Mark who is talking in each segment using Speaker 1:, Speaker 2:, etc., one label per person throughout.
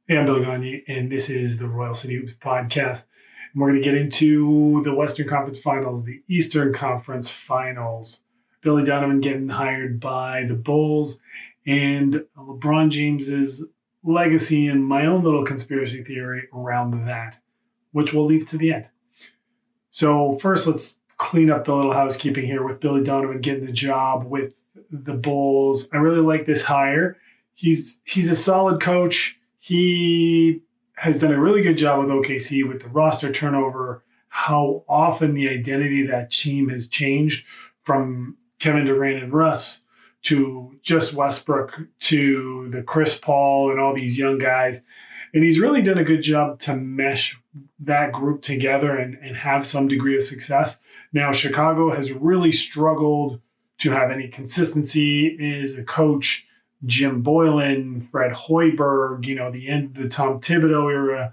Speaker 1: Hey, I'm Billy Gagne, and this is the Royal City Hoops podcast. And we're going to get into the Western Conference Finals, the Eastern Conference Finals. Billy Donovan getting hired by the Bulls, and LeBron James's legacy and my own little conspiracy theory around that, which we'll leave to the end. So first, let's clean up the little housekeeping here with Billy Donovan getting the job with the Bulls. I really like this hire. He's a solid coach. He has done a really good job with OKC with the roster turnover, how often the identity of that team has changed from Kevin Durant and Russ to just Westbrook to the Chris Paul and all these young guys. And he's really done a good job to mesh that group together and have some degree of success. Now, Chicago has really struggled to have any consistency as a coach. Jim Boylan, Fred Hoiberg, the end of the Tom Thibodeau era,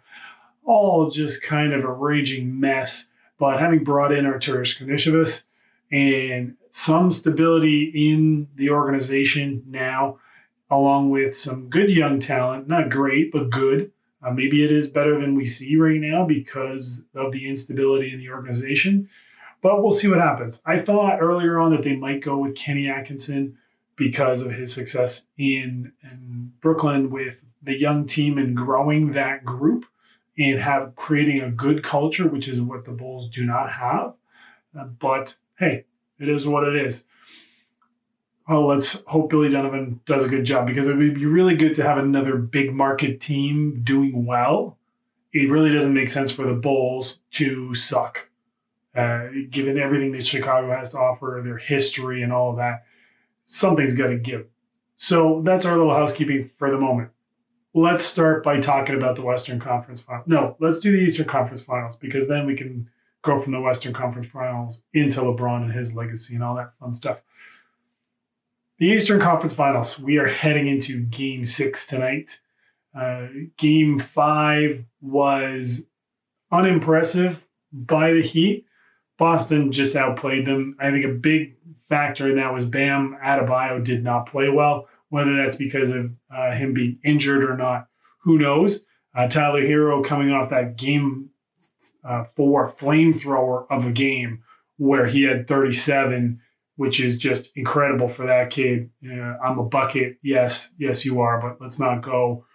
Speaker 1: all just kind of a raging mess. But having brought in Arturas Karnisovas and some stability in the organization now, along with some good young talent, not great, but good. Maybe it is better than we see right now because of the instability in the organization. But we'll see what happens. I thought earlier on that they might go with Kenny Atkinson because of his success in Brooklyn with the young team and growing that group and creating a good culture, which is what the Bulls do not have. But hey, it is what it is. Well, let's hope Billy Donovan does a good job because it would be really good to have another big market team doing well. It really doesn't make sense for the Bulls to suck, given everything that Chicago has to offer, their history and all of that. Something's got to give. So that's our little housekeeping for the moment. Let's start by talking about the Western Conference Finals. No, let's do the Eastern Conference Finals because then we can go from the Western Conference Finals into LeBron and his legacy and all that fun stuff. The Eastern Conference Finals, we are heading into Game 6 tonight. Game 5 was unimpressive by the Heat. Boston just outplayed them. I think a big factor in that was Bam Adebayo did not play well. Whether that's because of him being injured or not, who knows? Tyler Hero coming off that Game 4 flamethrower of a game where he had 37, which is just incredible for that kid. I'm a bucket. Yes, you are, but let's not go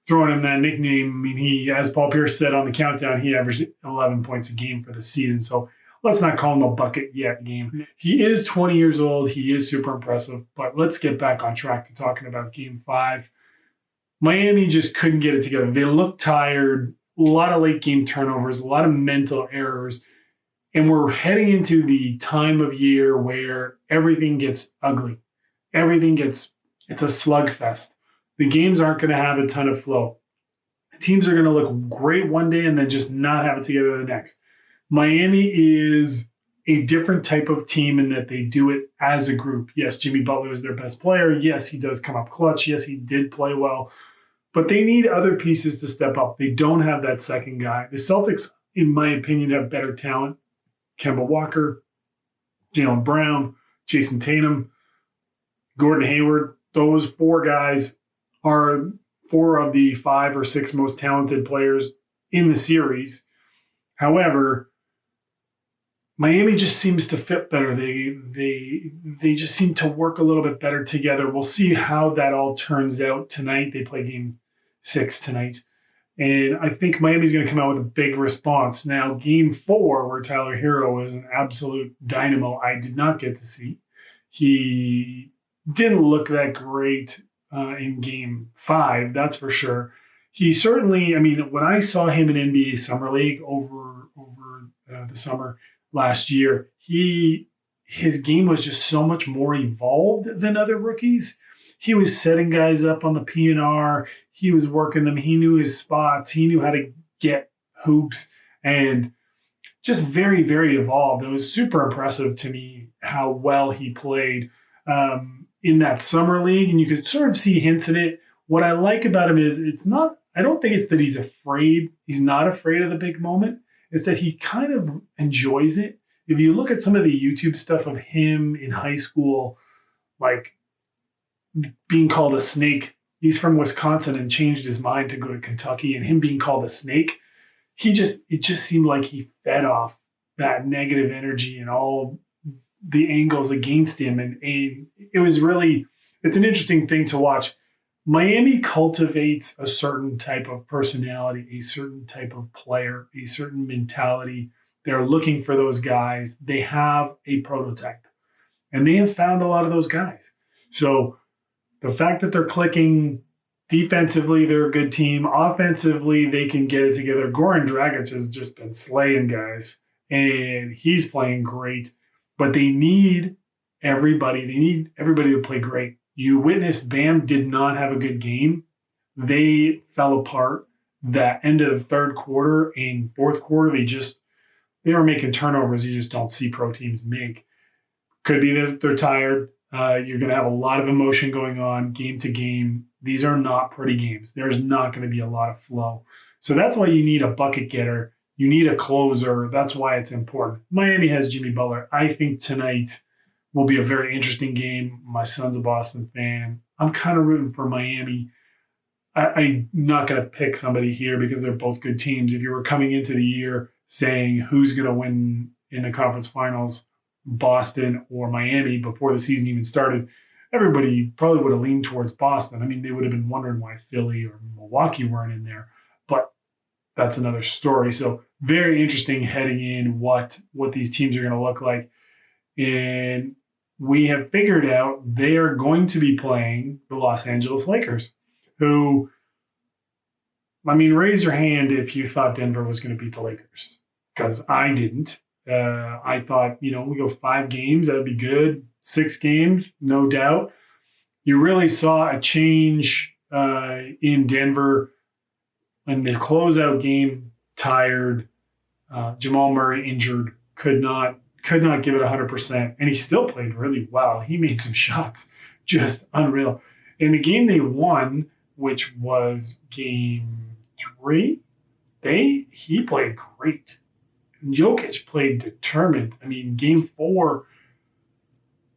Speaker 1: throwing him that nickname. I mean, he, as Paul Pierce said on the countdown, he averaged 11 points a game for the season. So let's not call him a bucket yet game. He is 20 years old. He is super impressive. But let's get back on track to talking about Game 5. Miami just couldn't get it together. They looked tired. A lot of late game turnovers, a lot of mental errors. And we're heading into the time of year where everything gets ugly. It's a slugfest. The games aren't going to have a ton of flow. Teams are going to look great one day and then just not have it together the next. Miami is a different type of team in that they do it as a group. Yes, Jimmy Butler is their best player. Yes, he does come up clutch. Yes, he did play well. But they need other pieces to step up. They don't have that second guy. The Celtics, in my opinion, have better talent. Kemba Walker, Jaylen Brown, Jason Tatum, Gordon Hayward. Those four guys are four of the 5 or 6 most talented players in the series. However, Miami just seems to fit better. They just seem to work a little bit better together. We'll see how that all turns out tonight. They play Game 6 tonight. And I think Miami's going to come out with a big response. Now, Game 4, where Tyler Hero is an absolute dynamo, I did not get to see. He didn't look that great in Game 5, that's for sure. He certainly, when I saw him in NBA Summer League over the summer last year, his game was just so much more evolved than other rookies. He was setting guys up on the PNR. He was working them. He knew his spots. He knew how to get hoops and just very, very evolved. It was super impressive to me how well he played in that summer league. And you could sort of see hints in it. What I like about him is I don't think it's that he's afraid. He's not afraid of the big moment. It's that he kind of enjoys it. If you look at some of the YouTube stuff of him in high school, like being called a snake he's from Wisconsin and changed his mind to go to Kentucky, and him being called a snake, it just seemed like he fed off that negative energy and all the angles against him. And it was really, it's an interesting thing to watch. Miami cultivates a certain type of personality, a certain type of player, a certain mentality. They're looking for those guys. They have a prototype, and they have found a lot of those guys. So the fact that they're clicking defensively, they're a good team. Offensively, they can get it together. Goran Dragic has just been slaying guys, and he's playing great. But they need everybody. They need everybody to play great. You witnessed Bam did not have a good game. They fell apart. That end of the third quarter and fourth quarter, they were making turnovers you just don't see pro teams make. Could be that they're tired. You're going to have a lot of emotion going on game to game. These are not pretty games. There's not going to be a lot of flow. So that's why you need a bucket getter. You need a closer. That's why it's important. Miami has Jimmy Butler. I think tonight will be a very interesting game. My son's a Boston fan. I'm kind of rooting for Miami. I'm not going to pick somebody here because they're both good teams. If you were coming into the year saying who's going to win in the conference finals, Boston or Miami, before the season even started, everybody probably would have leaned towards Boston. I mean, they would have been wondering why Philly or Milwaukee weren't in there, but that's another story. So very interesting heading in what these teams are going to look like. And we have figured out they are going to be playing the Los Angeles Lakers, who, I mean, raise your hand if you thought Denver was going to beat the Lakers, because I didn't. I thought, we go 5 games, that'd be good. 6 games, no doubt. You really saw a change in Denver in the closeout game, tired. Jamal Murray injured, could not give it 100%, and he still played really well. He made some shots, just unreal. In the game they won, which was game 3, he played great. Jokic played determined. I mean, game 4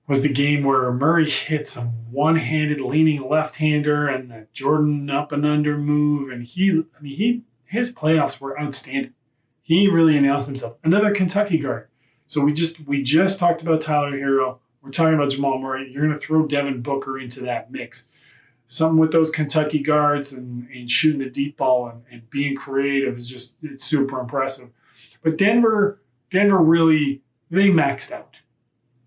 Speaker 1: was the game where Murray hit some one-handed leaning left-hander and the Jordan up and under move, and his playoffs were outstanding. He really announced himself. Another Kentucky guard. So we just talked about Tyler Hero. We're talking about Jamal Murray. You're going to throw Devin Booker into that mix. Something with those Kentucky guards and shooting the deep ball and being creative it's super impressive. But Denver really, they maxed out.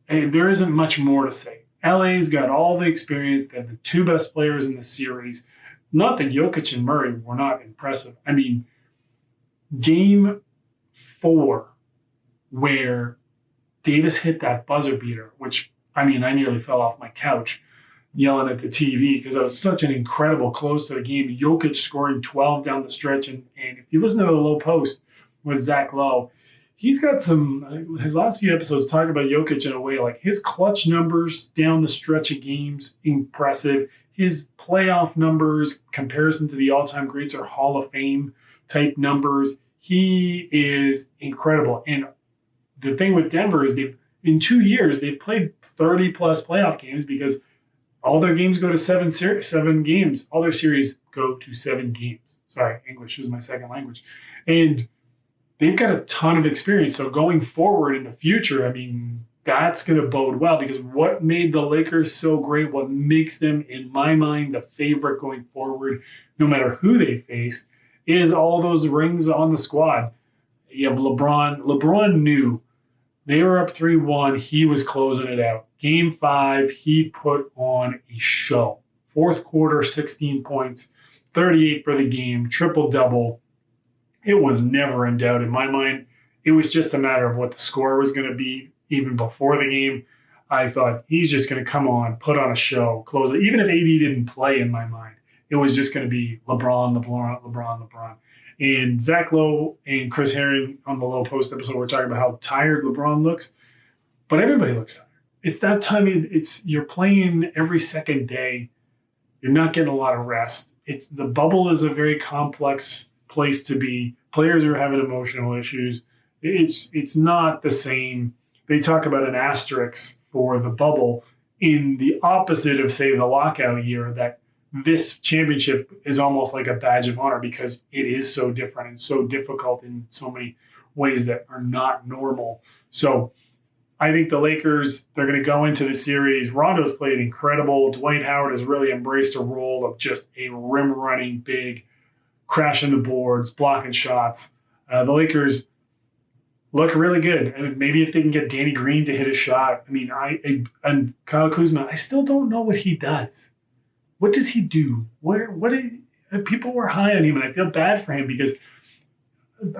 Speaker 1: And there isn't much more to say. LA's got all the experience. They have the 2 best players in the series. Not that Jokic and Murray were not impressive. I mean, game 4, where Davis hit that buzzer beater, which, I nearly fell off my couch yelling at the TV because that was such an incredible close to the game. Jokic scoring 12 down the stretch. And if you listen to the Low Post with Zach Lowe, he's got his last few episodes talk about Jokic in a way, like his clutch numbers down the stretch of games, impressive. His playoff numbers, comparison to the all-time greats, are Hall of Fame type numbers. He is incredible. And the thing with Denver is in 2 years, they've played 30-plus playoff games because all their games go to 7 games. All their series go to 7 games. Sorry, English is my second language. And they've got a ton of experience. So going forward in the future, that's going to bode well, because what made the Lakers so great, what makes them, in my mind, the favorite going forward, no matter who they face, is all those rings on the squad. You have LeBron. LeBron knew they were up 3-1. He was closing it out. Game 5, he put on a show. Fourth quarter, 16 points, 38 for the game, triple-double. It was never in doubt in my mind. It was just a matter of what the score was going to be. Even before the game, I thought he's just going to come on, put on a show, close it. Even if AD didn't play, in my mind, it was just going to be LeBron. And Zach Lowe and Chris Herring on the Low Post episode were talking about how tired LeBron looks. But everybody looks tired. It's that time. You're playing every second day. You're not getting a lot of rest. The bubble is a very complex place to be. Players are having emotional issues. It's not the same. They talk about an asterisk for the bubble in the opposite of, say, the lockout year, that this championship is almost like a badge of honor because it is so different and so difficult in so many ways that are not normal. So I think the Lakers, they're going to go into the series. Rondo's played incredible. Dwight Howard has really embraced a role of just a rim running big, crashing the boards, blocking shots. The Lakers look really good. I mean, maybe if they can get Danny Green to hit a shot. I mean, and Kyle Kuzma, I still don't know what he does. What does he do? People were high on him, and I feel bad for him because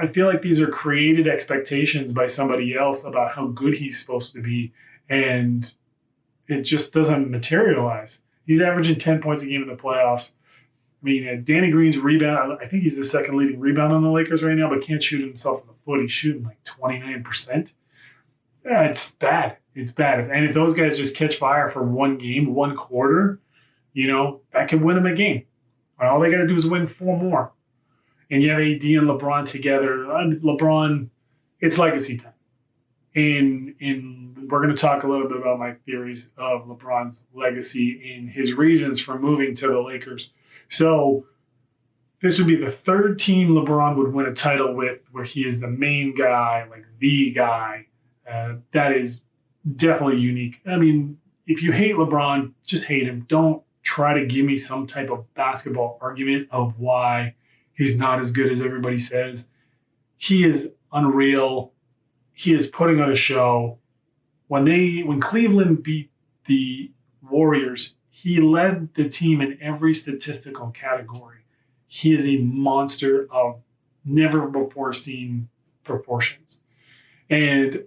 Speaker 1: I feel like these are created expectations by somebody else about how good he's supposed to be, and it just doesn't materialize. He's averaging 10 points a game in the playoffs. I mean, Danny Green's rebound, I think he's the second leading rebound on the Lakers right now, but can't shoot himself in the foot. He's shooting like 29%. Yeah, it's bad. It's bad. And if those guys just catch fire for one game, one quarter, that can win them a game. All they got to do is win 4 more. And you have AD and LeBron together. LeBron, it's legacy time. And we're going to talk a little bit about my theories of LeBron's legacy and his reasons for moving to the Lakers. So this would be the third team LeBron would win a title with where he is the main guy, like the guy. That is definitely unique. I mean, if you hate LeBron, just hate him. Don't try to give me some type of basketball argument of why he's not as good as everybody says. He is unreal. He is putting on a show. When Cleveland beat the Warriors, he led the team in every statistical category. He is a monster of never before seen proportions. And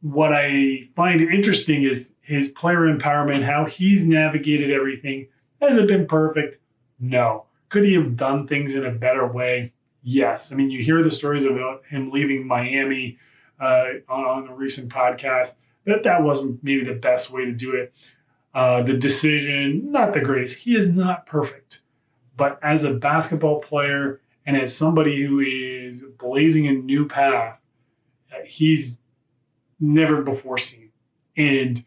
Speaker 1: what I find interesting is his player empowerment, how he's navigated everything. Has it been perfect? No. Could he have done things in a better way? Yes. I mean, you hear the stories about him leaving Miami on a recent podcast. That wasn't maybe the best way to do it. The decision, not the greatest. He is not perfect. But as a basketball player and as somebody who is blazing a new path, he's never before seen. And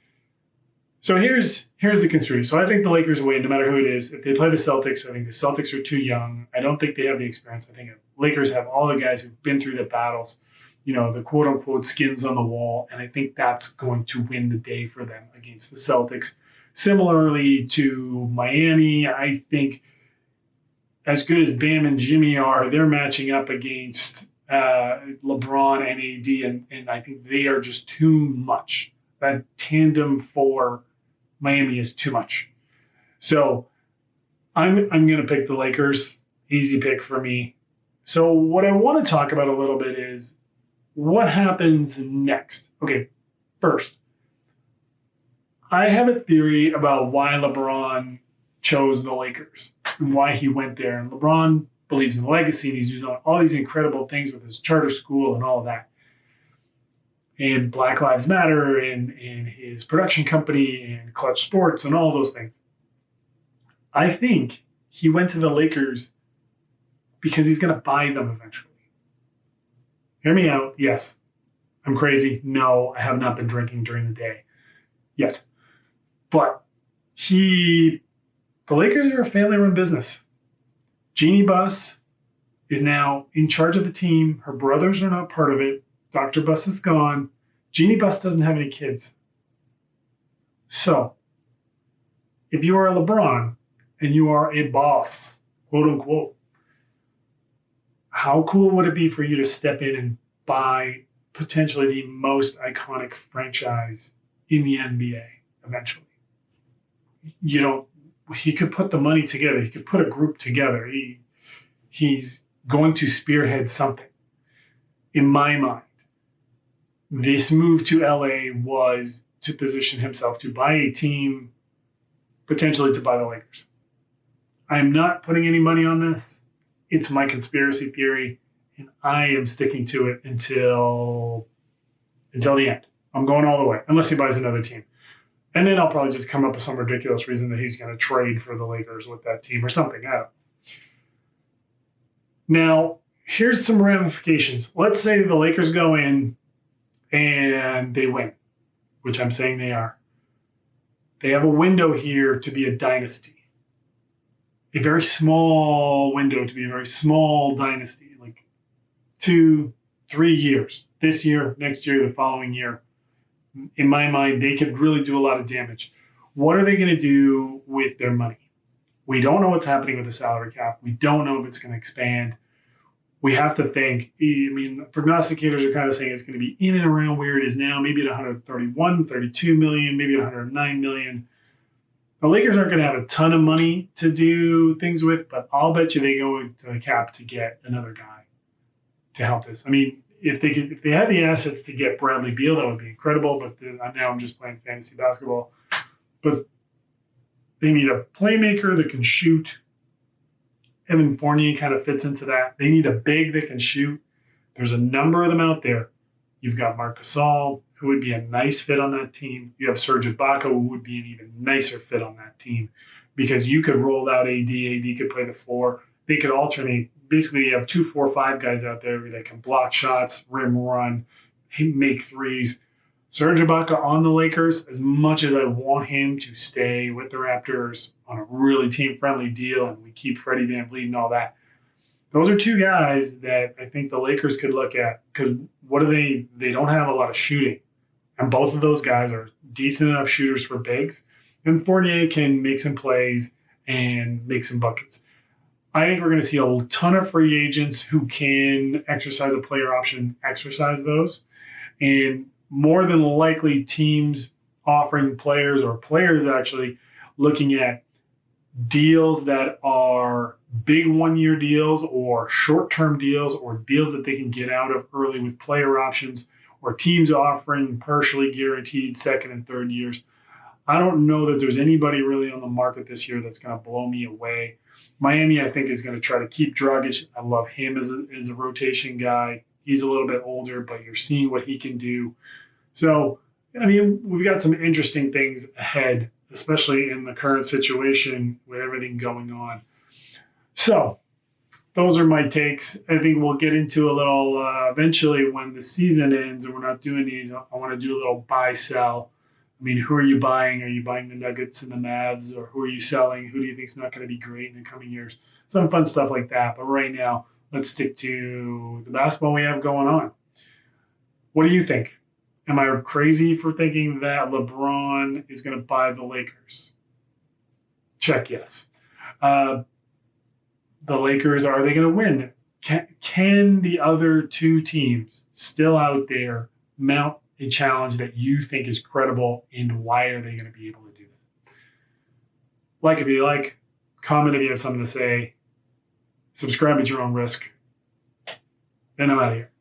Speaker 1: so here's the conspiracy. So I think the Lakers win no matter who it is. If they play the Celtics, I think the Celtics are too young. I don't think they have the experience. I think Lakers have all the guys who've been through the battles, the quote-unquote skins on the wall. And I think that's going to win the day for them against the Celtics. Similarly to Miami, I think as good as Bam and Jimmy are, they're matching up against LeBron and AD, and I think they are just too much. That tandem for Miami is too much. So I'm going to pick the Lakers. Easy pick for me. So what I want to talk about a little bit is what happens next. Okay, first, I have a theory about why LeBron chose the Lakers and why he went there. And LeBron believes in legacy, and he's doing all these incredible things with his charter school and all of that. And Black Lives Matter and his production company and Clutch Sports and all those things. I think he went to the Lakers because he's going to buy them eventually. Hear me out. Yes, I'm crazy. No, I have not been drinking during the day yet. But the Lakers are a family-run business. Jeannie Buss is now in charge of the team. Her brothers are not part of it. Dr. Buss is gone. Jeannie Buss doesn't have any kids. So, if you are a LeBron and you are a boss, quote unquote, how cool would it be for you to step in and buy potentially the most iconic franchise in the NBA eventually? He could put the money together. He could put a group together. He's going to spearhead something. In my mind, this move to LA was to position himself to buy a team, potentially to buy the Lakers. I'm not putting any money on this. It's my conspiracy theory, and I am sticking to it until the end. I'm going all the way, unless he buys another team. And then I'll probably just come up with some ridiculous reason that he's going to trade for the Lakers with that team or something. I don't know. Now, here's some ramifications. Let's say the Lakers go in and they win, which I'm saying they are. They have a window here to be a dynasty. a very small window to be a very small dynasty, like 2-3 years. This year, next year, the following year. In my mind, they could really do a lot of damage. What are they going to do with their money? We don't know what's happening with the salary cap. We don't know if it's going to expand. We have to think. I mean, prognosticators are kind of saying it's going to be in and around where it is now, maybe at 131, 32 million, maybe at 109 million. The Lakers aren't going to have a ton of money to do things with, but I'll bet you they go into the cap to get another guy to help this. I mean, if they had the assets to get Bradley Beal, that would be incredible. But now I'm just playing fantasy basketball. But they need a playmaker that can shoot. Evan Fournier kind of fits into that. They need a big that can shoot. There's a number of them out there. You've got Marc Gasol, who would be a nice fit on that team. You have Serge Ibaka, who would be an even nicer fit on that team because you could roll out AD. AD could play the 4. They could alternate. Basically, you have 2, 4, 5 guys out there that can block shots, rim run, make threes. Serge Ibaka on the Lakers, as much as I want him to stay with the Raptors on a really team-friendly deal, and we keep Freddie VanVleet and all that, those are 2 guys that I think the Lakers could look at because they don't have a lot of shooting. And both of those guys are decent enough shooters for bigs. And Fournier can make some plays and make some buckets. I think we're going to see a ton of free agents who can exercise a player option, exercise those. And more than likely, teams offering players or players actually looking at deals that are big one-year deals or short-term deals or deals that they can get out of early with player options or teams offering partially guaranteed second and third years. I don't know that there's anybody really on the market this year that's going to blow me away. Miami, I think, is going to try to keep Dragic. I love him as a rotation guy. He's a little bit older, but you're seeing what he can do. So, I mean, we've got some interesting things ahead, especially in the current situation with everything going on. So, those are my takes. I think we'll get into a little eventually when the season ends and we're not doing these. I want to do a little buy sell. I mean, who are you buying? Are you buying the Nuggets and the Mavs, or who are you selling? Who do you think is not going to be great in the coming years? Some fun stuff like that. But right now, let's stick to the basketball we have going on. What do you think? Am I crazy for thinking that LeBron is going to buy the Lakers? Check yes. The Lakers, are they going to win? Can the other 2 teams still out there mount a challenge that you think is credible, and why are they going to be able to do that? Like if you like, comment if you have something to say, subscribe at your own risk. Then I'm out of here.